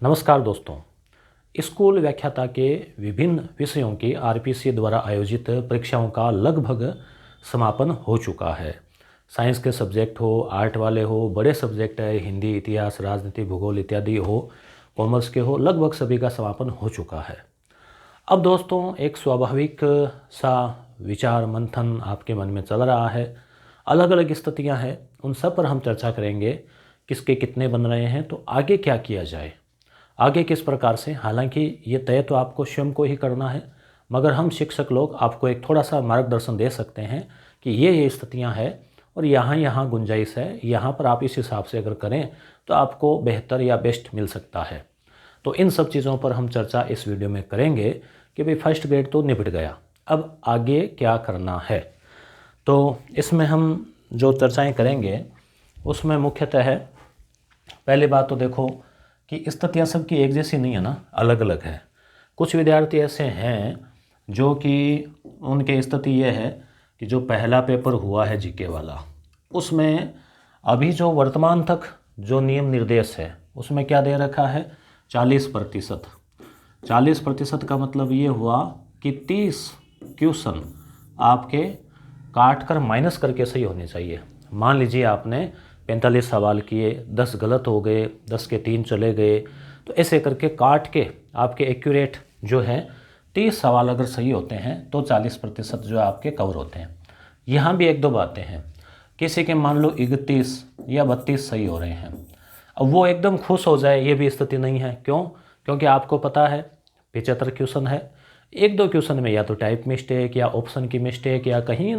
नमस्कार दोस्तों। स्कूल व्याख्याता के विभिन्न विषयों की आरपीसी द्वारा आयोजित परीक्षाओं का लगभग समापन हो चुका है। साइंस के सब्जेक्ट हो, आर्ट वाले हो, बड़े सब्जेक्ट है, हिंदी, इतिहास, राजनीति, भूगोल इत्यादि हो, कॉमर्स के हो, लगभग सभी का समापन हो चुका है। अब दोस्तों एक स्वाभाविक सा विचार मंथन आपके मन में चल रहा है। अलग अलग स्थितियां हैं, उन सब पर हम चर्चा करेंगे। किसके कितने बन रहे हैं, तो आगे क्या किया जाए, आगे किस प्रकार से। हालांकि ये तय तो आपको स्वयं को ही करना है, मगर हम शिक्षक लोग आपको एक थोड़ा सा मार्गदर्शन दे सकते हैं कि ये स्थितियां हैं और यहाँ यहाँ गुंजाइश है, यहाँ पर आप इस हिसाब से अगर करें तो आपको बेहतर या बेस्ट मिल सकता है। तो इन सब चीज़ों पर हम चर्चा इस वीडियो में करेंगे कि भाई फर्स्ट ग्रेड तो निपट गया, अब आगे क्या करना है। तो इसमें हम जो चर्चाएं करेंगे उसमें मुख्यतः है, पहली बात तो देखो कि स्थितियाँ सबकी एक जैसी नहीं है ना, अलग अलग है। कुछ विद्यार्थी ऐसे हैं जो कि उनकी स्थिति ये है कि जो पहला पेपर हुआ है जीके वाला, उसमें अभी जो वर्तमान तक जो नियम निर्देश है उसमें क्या दे रखा है, 40%। 40% का मतलब ये हुआ कि 30 क्वेश्चन आपके काट कर माइनस करके सही होने चाहिए। मान लीजिए आपने 45 सवाल किए, 10 गलत हो गए, 10 के 3 चले गए, तो ऐसे करके काट के आपके एक्यूरेट जो है 30 सवाल अगर सही होते हैं तो 40% जो आपके कवर होते हैं। यहाँ भी एक दो बातें हैं, किसी के मान लो 31 या 32 सही हो रहे हैं, अब वो एकदम खुश हो जाए ये भी स्थिति नहीं है। क्यों? क्योंकि आपको पता है 75 क्वेश्चन है, एक दो क्वेश्चन में या तो टाइप मिस्टेक या ऑप्शन की मिस्टेक या कहीं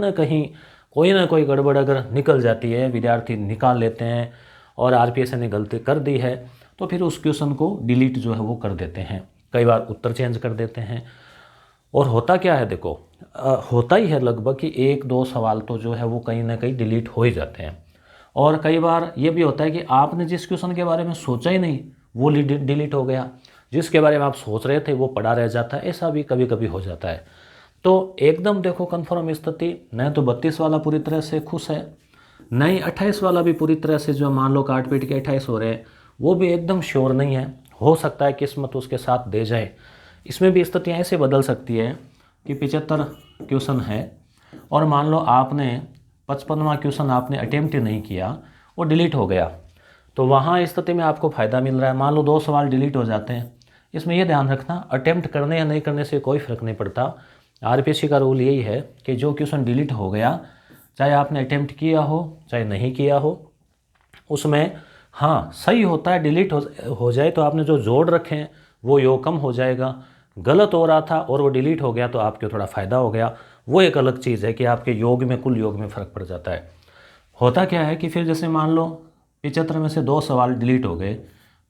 ना कोई गड़बड़ अगर निकल जाती है, विद्यार्थी निकाल लेते हैं और आरपीएस ने गलती कर दी है तो फिर उस क्वेश्चन को डिलीट जो है वो कर देते हैं, कई बार उत्तर चेंज कर देते हैं। और होता क्या है देखो, होता ही है लगभग कि एक दो सवाल तो जो है वो कहीं ना कहीं डिलीट हो ही जाते हैं। और कई बार ये भी होता है कि आपने जिस क्वेश्चन के बारे में सोचा ही नहीं वो डिलीट हो गया, जिसके बारे में आप सोच रहे थे वो पड़ा रह जाता है, ऐसा भी कभी कभी हो जाता है। तो एकदम देखो कन्फर्म स्थिति, न तो 32 वाला पूरी तरह से खुश है, न ही 28 वाला भी पूरी तरह से, जो मान लो काट पीट के 28 हो रहे हैं वो भी एकदम श्योर नहीं है। हो सकता है किस्मत उसके साथ दे जाए। इसमें भी स्थितियाँ ऐसे बदल सकती है कि 75 क्वेश्चन है और मान लो आपने 55वां क्वेश्चन आपने अटेम्प्ट ही नहीं किया, वो डिलीट हो गया, तो वहाँ स्थिति में आपको फ़ायदा मिल रहा है। मान लो 2 सवाल डिलीट हो जाते हैं। इसमें यह ध्यान रखना, अटेम्प्ट करने या नहीं करने से कोई फ़र्क नहीं पड़ता। आरपीएससी का रूल यही है कि जो क्वेश्चन डिलीट हो गया, चाहे आपने अटेम्प्ट किया हो चाहे नहीं किया हो, उसमें हाँ सही होता है, डिलीट हो जाए तो आपने जो जोड़ रखे हैं वो योग कम हो जाएगा। गलत हो रहा था और वो डिलीट हो गया तो आपको थोड़ा फ़ायदा हो गया, वो एक अलग चीज़ है कि आपके योग में, कुल योग में फ़र्क पड़ जाता है। होता क्या है कि फिर जैसे मान लो 75 में से 2 सवाल डिलीट हो गए,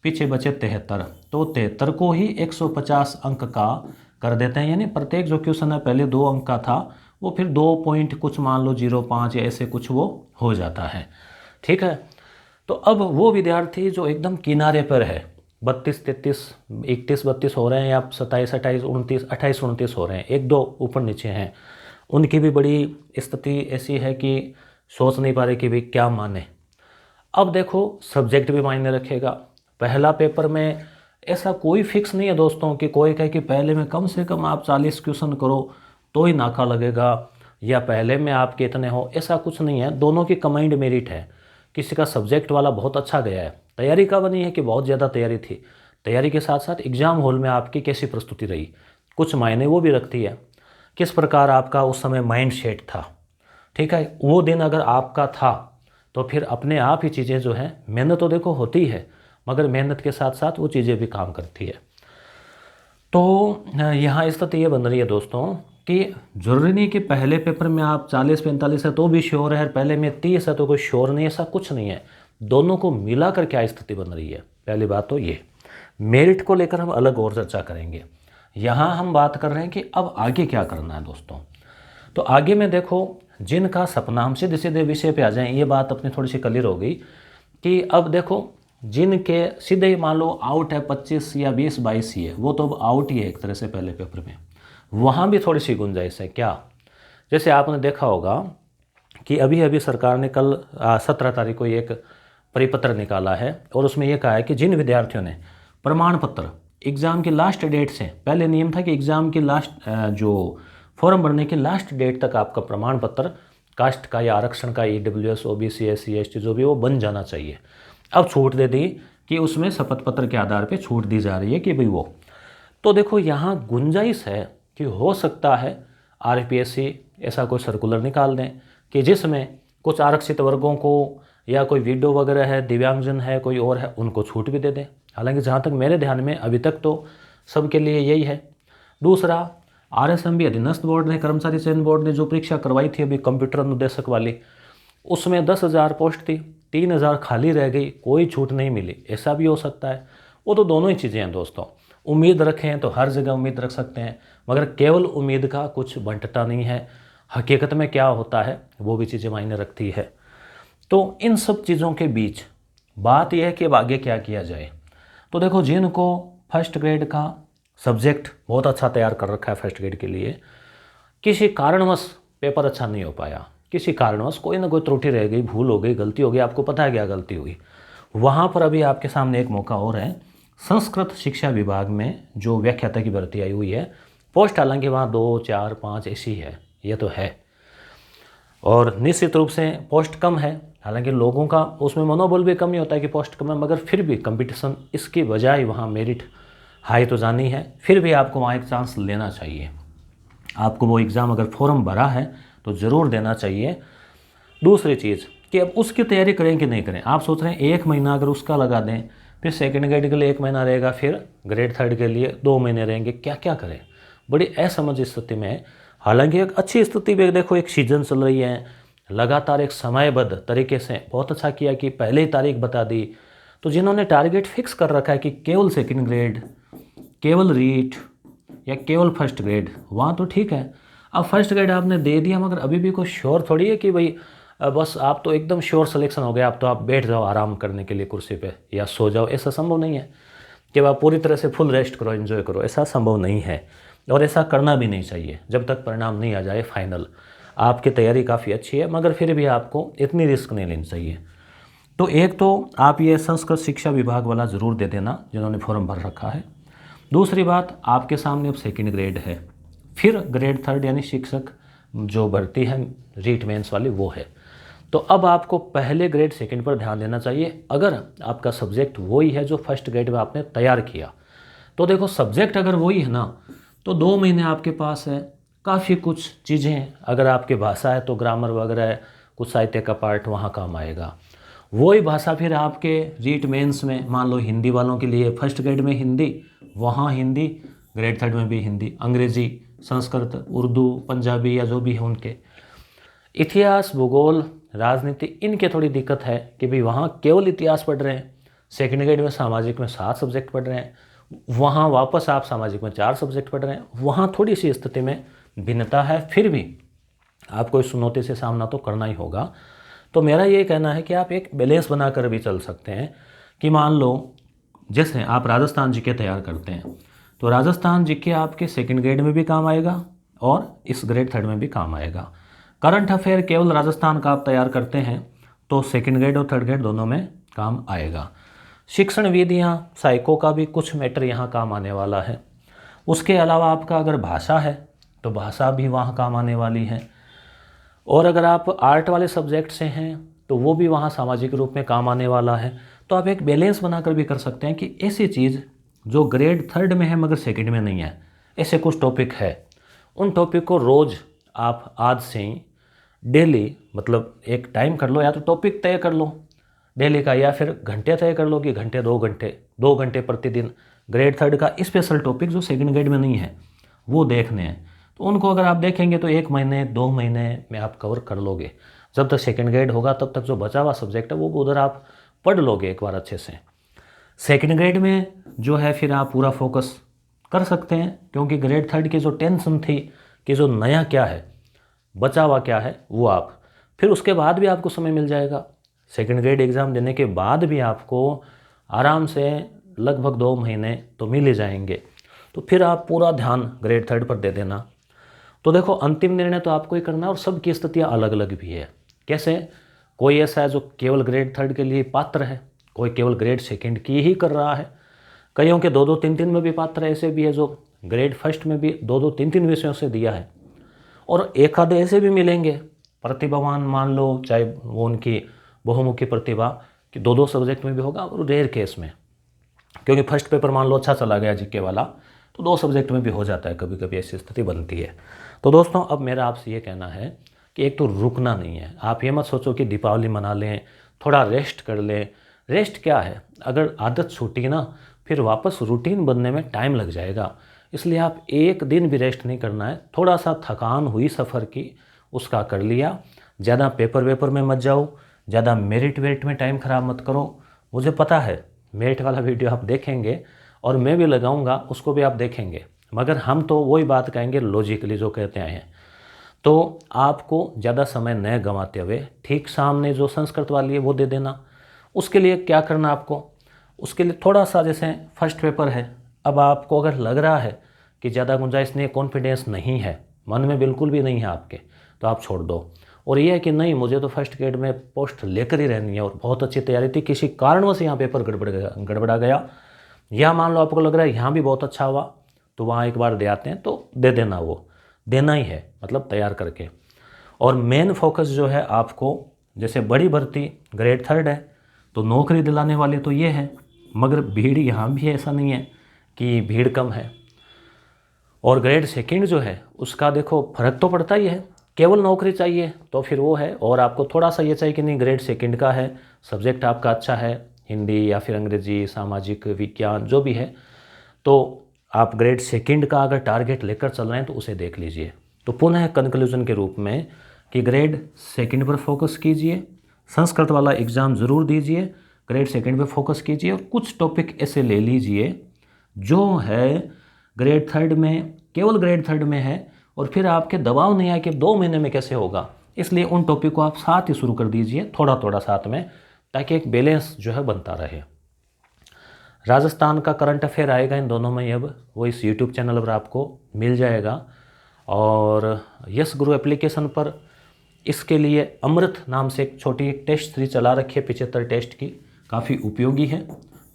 पीछे बचे 73, तो 73 को ही 150 अंक का कर देते हैं। यानी प्रत्येक जो क्वेश्चन है पहले 2 अंक का था वो फिर 2 पॉइंट कुछ मान लो 0.5 या ऐसे कुछ वो हो जाता है। ठीक है, तो अब वो विद्यार्थी जो एकदम किनारे पर है, 32, 33, 31, 32 हो रहे हैं या 27, 28, 29, 28, 29 हो रहे हैं, एक दो ऊपर नीचे हैं, उनकी भी बड़ी स्थिति ऐसी है कि सोच नहीं पा रहे कि भाई क्या माने। अब देखो सब्जेक्ट भी मायने रखेगा। पहला पेपर में ऐसा कोई फिक्स नहीं है दोस्तों कि कोई कहे कि पहले में कम से कम आप 40 क्वेश्चन करो तो ही नाका लगेगा, या पहले में आपके इतने हो, ऐसा कुछ नहीं है। दोनों की कंबाइंड मेरिट है। किसी का सब्जेक्ट वाला बहुत अच्छा गया है, तैयारी का बनी है कि बहुत ज़्यादा तैयारी थी, तैयारी के साथ साथ एग्ज़ाम हॉल में आपकी कैसी प्रस्तुति रही, कुछ मायने वो भी रखती है। किस प्रकार आपका उस समय माइंड सेट था, ठीक है, वो दिन अगर आपका था तो फिर अपने आप ही चीज़ें जो हैं, मेहनत तो देखो होती है मगर मेहनत के साथ साथ वो चीज़ें भी काम करती है। तो यहाँ स्थिति ये बन रही है दोस्तों कि जरूरी नहीं कि पहले पेपर में आप 40-45 है तो भी श्योर है, पहले में 30 है तो कोई श्योर नहीं है, ऐसा कुछ नहीं है। दोनों को मिलाकर क्या स्थिति बन रही है, पहली बात तो ये। मेरिट को लेकर हम अलग और चर्चा करेंगे। यहाँ हम बात कर रहे हैं कि अब आगे क्या करना है दोस्तों। तो आगे में देखो, जिनका सपना, हम सीधे सीधे विषय पे आ जाएं, ये बात अपनी थोड़ी सी क्लियर हो गई कि अब देखो जिनके सीधे ही मान लो आउट है 25 या 20-22 ही है, वो तो अब आउट ही है एक तरह से पहले पेपर में। वहाँ भी थोड़ी सी गुंजाइश है। क्या? जैसे आपने देखा होगा कि अभी अभी सरकार ने कल 17 तारीख को एक परिपत्र निकाला है और उसमें यह कहा है कि जिन विद्यार्थियों ने प्रमाण पत्र एग्ज़ाम की लास्ट डेट से पहले नियम था कि एग्ज़ाम की लास्ट जो फॉर्म भरने की लास्ट डेट तक आपका प्रमाण पत्र कास्ट का या आरक्षण का EWS OBC SC ST जो भी वो बन जाना चाहिए। अब छूट दे दी कि उसमें शपथ पत्र के आधार पे छूट दी जा रही है कि भाई वो, तो देखो यहाँ गुंजाइश है कि हो सकता है RPSC ऐसा कोई सर्कुलर निकाल दें कि जिसमें कुछ आरक्षित वर्गों को या कोई विडो वगैरह है, दिव्यांगजन है, कोई और है, उनको छूट भी दे दें। हालांकि जहाँ तक मेरे ध्यान में अभी तक तो सबके लिए यही है। दूसरा, RSMB अधीनस्थ बोर्ड ने, कर्मचारी चयन बोर्ड ने जो परीक्षा करवाई थी अभी कंप्यूटर अनुदेशक वाली, उसमें 10,000 पोस्ट थी, 3,000 खाली रह गई, कोई छूट नहीं मिली, ऐसा भी हो सकता है। वो तो दोनों ही चीज़ें हैं दोस्तों। उम्मीद रखें तो हर जगह उम्मीद रख सकते हैं, मगर केवल उम्मीद का कुछ बंटता नहीं है, हकीकत में क्या होता है वो भी चीज़ें मायने रखती है। तो इन सब चीज़ों के बीच बात यह है कि अब आगे क्या किया जाए। तो देखो, जिनको फर्स्ट ग्रेड का सब्जेक्ट बहुत अच्छा तैयार कर रखा है फर्स्ट ग्रेड के लिए, किसी कारणवश पेपर अच्छा नहीं हो पाया, किसी कारणवश कोई ना कोई त्रुटि रह गई, भूल हो गई, गलती हो गई, आपको पता है क्या गलती हुई, वहाँ पर अभी आपके सामने एक मौका और है। संस्कृत शिक्षा विभाग में जो व्याख्याता की भर्ती आई हुई है, पोस्ट हालांकि वहाँ 2, 4, 5 ऐसी है, ये तो है, और निश्चित रूप से पोस्ट कम है। हालांकि लोगों का उसमें मनोबल भी कम ही होता है कि पोस्ट कम है, मगर फिर भी कंपटीशन इसकी बजाय वहाँ मेरिट हाई तो जानी है, फिर भी आपको वहाँ एक चांस लेना चाहिए। आपको वो एग्ज़ाम अगर फॉर्म भरा है तो ज़रूर देना चाहिए। दूसरी चीज़ कि अब उसकी तैयारी करें कि नहीं करें। आप सोच रहे हैं 1 महीना अगर उसका लगा दें, फिर सेकंड ग्रेड के लिए 1 महीना रहेगा, फिर ग्रेड थर्ड के लिए 2 महीने रहेंगे, क्या क्या करें, बड़ी असमंजस स्थिति में है। हालांकि एक अच्छी स्थिति भी देखो, एक सीजन चल रही है, लगातार एक समयबद्ध तरीके से बहुत अच्छा किया कि पहले ही तारीख बता दी। तो जिन्होंने टारगेट फिक्स कर रखा है कि केवल सेकंड ग्रेड, केवल रीट या केवल फर्स्ट ग्रेड, वहाँ तो ठीक है। अब फर्स्ट ग्रेड आपने दे दिया, मगर अभी भी कोई श्योर थोड़ी है कि भाई बस आप तो एकदम श्योर सिलेक्शन हो गया, आप तो आप बैठ जाओ आराम करने के लिए कुर्सी पे या सो जाओ, ऐसा संभव नहीं है कि आप पूरी तरह से फुल रेस्ट करो, एंजॉय करो, ऐसा संभव नहीं है और ऐसा करना भी नहीं चाहिए जब तक परिणाम नहीं आ जाए फाइनल। आपकी तैयारी काफ़ी अच्छी है, मगर फिर भी आपको इतनी रिस्क नहीं लेनी चाहिए। तो एक तो आप ये संस्कृत शिक्षा विभाग वाला ज़रूर दे देना जिन्होंने फॉर्म भर रखा है। दूसरी बात, आपके सामने अब सेकंड ग्रेड है, फिर ग्रेड थर्ड यानी शिक्षक जो भर्ती है रीट मेंस वाली वो है। तो अब आपको पहले ग्रेड सेकंड पर ध्यान देना चाहिए। अगर आपका सब्जेक्ट वही है जो फर्स्ट ग्रेड में आपने तैयार किया, तो देखो सब्जेक्ट अगर वही है ना, तो 2 महीने आपके पास है, काफ़ी कुछ चीज़ें, अगर आपकी भाषा है तो ग्रामर वगैरह है, कुछ साहित्य का पार्ट वहाँ काम आएगा। वही भाषा फिर आपके रीट मेंस में, मान लो हिंदी वालों के लिए फर्स्ट ग्रेड में हिंदी, वहाँ हिंदी, ग्रेड थर्ड में भी हिंदी, अंग्रेज़ी, संस्कृत, उर्दू, पंजाबी या जो भी है उनके, इतिहास, भूगोल, राजनीति, इनके थोड़ी दिक्कत है कि भाई वहाँ केवल इतिहास पढ़ रहे हैं, सेकंड ग्रेड में सामाजिक में 7 सब्जेक्ट पढ़ रहे हैं, वहाँ वापस आप सामाजिक में 4 सब्जेक्ट पढ़ रहे हैं, वहाँ थोड़ी सी स्थिति में भिन्नता है। फिर भी आपको इस चुनौती से सामना तो करना ही होगा। तो मेरा ये कहना है कि आप एक बैलेंस बनाकर भी चल सकते हैं कि मान लो जैसे आप राजस्थान जीके तैयार करते हैं, तो राजस्थान जीके आपके सेकंड ग्रेड में भी काम आएगा और इस ग्रेड थर्ड में भी काम आएगा। करंट अफेयर केवल राजस्थान का आप तैयार करते हैं तो सेकंड ग्रेड और थर्ड ग्रेड दोनों में काम आएगा। शिक्षण विधियाँ, साइको का भी कुछ मैटर यहाँ काम आने वाला है। उसके अलावा आपका अगर भाषा है तो भाषा भी वहाँ काम आने वाली है, और अगर आप आर्ट वाले सब्जेक्ट से हैं तो वो भी वहाँ सामाजिक रूप में काम आने वाला है। तो आप एक बैलेंस बनाकर भी कर सकते हैं कि ऐसी चीज़ जो ग्रेड थर्ड में है मगर सेकंड में नहीं है, ऐसे कुछ टॉपिक है, उन टॉपिक को रोज़ आप आज से ही डेली, मतलब एक टाइम कर लो, या तो टॉपिक तय कर लो डेली का, या फिर घंटे तय कर लो कि घंटे 2 घंटे प्रतिदिन ग्रेड थर्ड का स्पेशल टॉपिक जो सेकंड ग्रेड में नहीं है वो देखने हैं। तो उनको अगर आप देखेंगे तो 1 महीने 2 महीने में आप कवर कर लोगे। जब तक सेकंड ग्रेड होगा तब तक जो बचा हुआ सब्जेक्ट है वो उधर आप पढ़ लोगे एक बार अच्छे से। सेकंड ग्रेड में जो है फिर आप पूरा फोकस कर सकते हैं, क्योंकि ग्रेड थर्ड की जो टेंशन थी कि जो नया क्या है, बचा हुआ क्या है, वो आप फिर उसके बाद भी आपको समय मिल जाएगा। सेकंड ग्रेड एग्ज़ाम देने के बाद भी आपको आराम से लगभग 2 महीने तो मिल ही जाएंगे। तो फिर आप पूरा ध्यान ग्रेड थर्ड पर दे देना। तो देखो अंतिम निर्णय तो आपको ही करना है, और सबकी स्थितियाँ अलग अलग भी है। कैसे, कोई ऐसा है जो केवल ग्रेड थर्ड के लिए पात्र है, कोई केवल ग्रेड सेकंड की ही कर रहा है, कईयों के 2-2 3-3 में भी पात्र ऐसे भी है जो ग्रेड फर्स्ट में भी 2-2 3-3 विषयों से दिया है, और एक आधे ऐसे भी मिलेंगे प्रतिभावान, मान लो चाहे वो उनकी बहुमुखी प्रतिभा कि 2-2 सब्जेक्ट में भी होगा, और रेयर केस में, क्योंकि फर्स्ट पेपर मान लो अच्छा चला गया जीके वाला तो 2 सब्जेक्ट में भी हो जाता है, कभी कभी ऐसी स्थिति बनती है। तो दोस्तों अब मेरा आपसे ये कहना है कि एक तो रुकना नहीं है। आप ये मत सोचो कि दीपावली मना लें, थोड़ा रेस्ट कर लें। रेस्ट क्या है, अगर आदत छूटी ना फिर वापस रूटीन बनने में टाइम लग जाएगा। इसलिए आप एक दिन भी रेस्ट नहीं करना है। थोड़ा सा थकान हुई सफ़र की उसका कर लिया, ज़्यादा पेपर वेपर में मत जाओ, ज़्यादा मेरिट वेरिट में टाइम ख़राब मत करो। मुझे पता है मेरिट वाला वीडियो आप देखेंगे और मैं भी लगाऊंगा, उसको भी आप देखेंगे, मगर हम तो वही बात कहेंगे लॉजिकली जो कहते हैं। तो आपको ज़्यादा समय न गंवाते हुए ठीक सामने जो संस्कृत वाली है वो दे देना। उसके लिए क्या करना आपको, उसके लिए थोड़ा सा, जैसे फर्स्ट पेपर है, अब आपको अगर लग रहा है कि ज़्यादा गुंजाइश नहीं, कॉन्फिडेंस नहीं है, मन में बिल्कुल भी नहीं है आपके, तो आप छोड़ दो। और ये है कि नहीं मुझे तो फर्स्ट ग्रेड में पोस्ट लेकर ही रहनी है और बहुत अच्छी तैयारी थी, किसी कारणवश यहाँ पेपर गड़बड़ा गया, या मान लो आपको लग रहा है यहाँ भी बहुत अच्छा हुआ तो वहाँ एक बार दे आते हैं, तो दे देना, वो देना ही है, मतलब तैयार करके। और मेन फोकस जो है आपको, जैसे बड़ी भर्ती ग्रेड थर्ड है तो नौकरी दिलाने वाली तो ये है, मगर भीड़ यहाँ भी ऐसा नहीं है कि भीड़ कम है। और ग्रेड सेकंड जो है उसका देखो फर्क तो पड़ता ही है, केवल नौकरी चाहिए तो फिर वो है, और आपको थोड़ा सा ये चाहिए कि नहीं ग्रेड सेकंड का है, सब्जेक्ट आपका अच्छा है, हिंदी या फिर अंग्रेजी, सामाजिक विज्ञान जो भी है, तो आप ग्रेड सेकंड का अगर टारगेट लेकर चल रहे हैं तो उसे देख लीजिए। तो पुनः कंक्लूजन के रूप में कि ग्रेड सेकंड पर फोकस कीजिए, संस्कृत वाला एग्ज़ाम ज़रूर दीजिए, ग्रेड सेकंड पर फोकस कीजिए, और कुछ टॉपिक ऐसे ले लीजिए जो है ग्रेड थर्ड में, केवल ग्रेड थर्ड में है, और फिर आपके दबाव नहीं आए कि 2 महीने में कैसे होगा, इसलिए उन टॉपिक को आप साथ ही शुरू कर दीजिए, थोड़ा थोड़ा साथ में, ताकि एक बैलेंस जो है बनता रहे। राजस्थान का करंट अफेयर आएगा इन दोनों में, अब वो इस यूट्यूब चैनल पर आपको मिल जाएगा। और यस गुरु एप्लीकेशन पर इसके लिए अमृत नाम से एक छोटी टेस्ट सीरीज चला रखी है 75 टेस्ट की, काफ़ी उपयोगी है।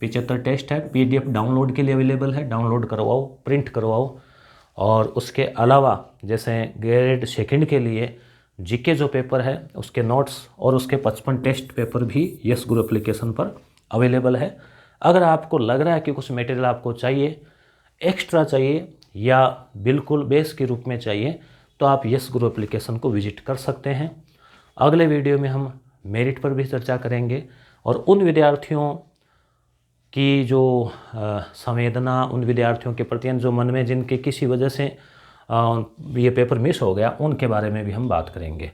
75 टेस्ट है, PDF डाउनलोड के लिए अवेलेबल है, डाउनलोड करवाओ, प्रिंट करवाओ। और उसके अलावा जैसे ग्रेड सेकंड के लिए जीके जो पेपर है उसके नोट्स और उसके 55 टेस्ट पेपर भी यस गुरु एप्लीकेशन पर अवेलेबल है। अगर आपको लग रहा है कि कुछ मटेरियल आपको चाहिए, एक्स्ट्रा चाहिए या बिल्कुल बेस के रूप में चाहिए, तो आप यस गुरु एप्लीकेशन को विजिट कर सकते हैं। अगले वीडियो में हम मेरिट पर भी चर्चा करेंगे, और उन विद्यार्थियों की जो संवेदना, उन विद्यार्थियों के प्रति जो मन में जिनके किसी वजह से ये पेपर मिस हो गया, उनके बारे में भी हम बात करेंगे।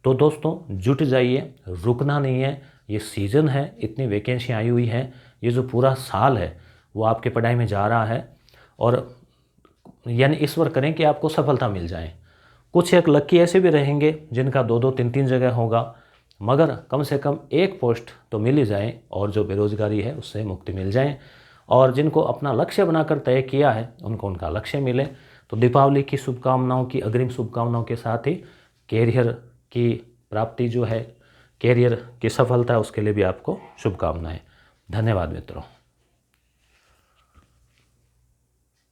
तो दोस्तों जुट जाइए, रुकना नहीं है, ये सीज़न है, इतनी वैकेंसी आई हुई है, ये जो पूरा साल है वो आपके पढ़ाई में जा रहा है, और यानी ईश्वर करें कि आपको सफलता मिल जाए। कुछ एक लक्की ऐसे भी रहेंगे जिनका 2-2 3-3 जगह होगा, मगर कम से कम एक पोस्ट तो मिल ही जाए, और जो बेरोजगारी है उससे मुक्ति मिल जाए, और जिनको अपना लक्ष्य बनाकर तय किया है उनको उनका लक्ष्य मिले। तो दीपावली की शुभकामनाओं की, अग्रिम शुभकामनाओं के साथ ही कैरियर की प्राप्ति जो है, कैरियर की सफलता, उसके लिए भी आपको शुभकामनाएं। धन्यवाद मित्रों।